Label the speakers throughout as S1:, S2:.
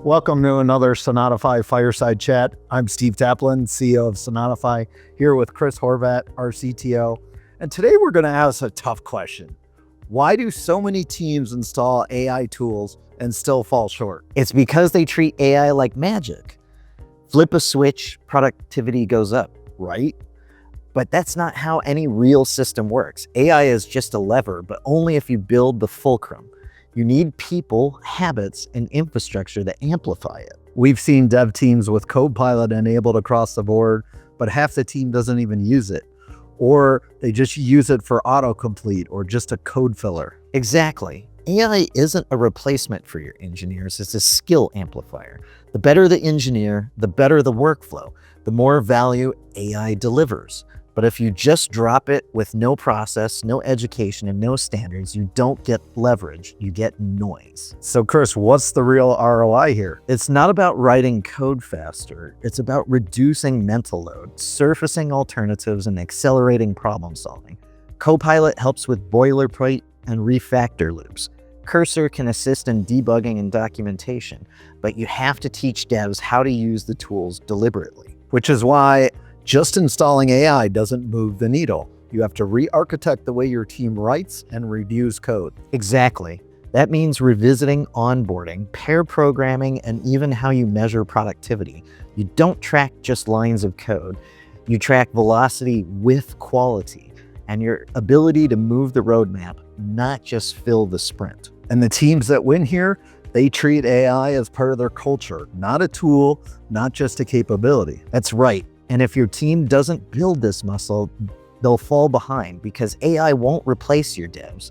S1: Welcome to another Sonatafy Fireside Chat. I'm Steve Taplin, CEO of Sonatafy, here with Chris Horvat, our CTO. And today we're going to ask a tough question. Why do so many teams install AI tools and still fall short?
S2: It's because they treat AI like magic. Flip a switch, productivity goes up, right? But that's not how any real system works. AI is just a lever, but only if you build the fulcrum. You need people, habits, and infrastructure that amplify it.
S1: We've seen dev teams with Copilot enabled across the board, but half the team doesn't even use it. Or they just use it for autocomplete or just a code filler.
S2: Exactly. AI isn't a replacement for your engineers, it's a skill amplifier. The better the engineer, the better the workflow, the more value AI delivers. But if you just drop it with no process, no education, and no standards, you don't get leverage, you get noise.
S1: So Chris, what's the real ROI here?
S2: It's not about writing code faster, it's about reducing mental load, surfacing alternatives, and accelerating problem solving. Copilot helps with boilerplate and refactor loops. Cursor can assist in debugging and documentation, but you have to teach devs how to use the tools deliberately.
S1: Which is why just installing AI doesn't move the needle. You have to re-architect the way your team writes and reviews code.
S2: Exactly. That means revisiting onboarding, pair programming, and even how you measure productivity. You don't track just lines of code. You track velocity with quality and your ability to move the roadmap, not just fill the sprint.
S1: And the teams that win here, they treat AI as part of their culture, not a tool, not just a capability.
S2: That's right. And if your team doesn't build this muscle, they'll fall behind because AI won't replace your devs,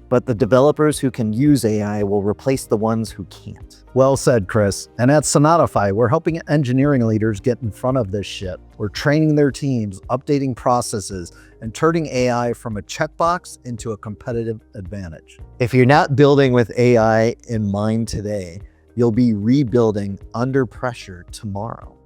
S2: but the developers who can use AI will replace the ones who can't.
S1: Well said, Chris. And at Sonatafy, we're helping engineering leaders get in front of this shit. We're training their teams, updating processes, and turning AI from a checkbox into a competitive advantage.
S2: If you're not building with AI in mind today, you'll be rebuilding under pressure tomorrow.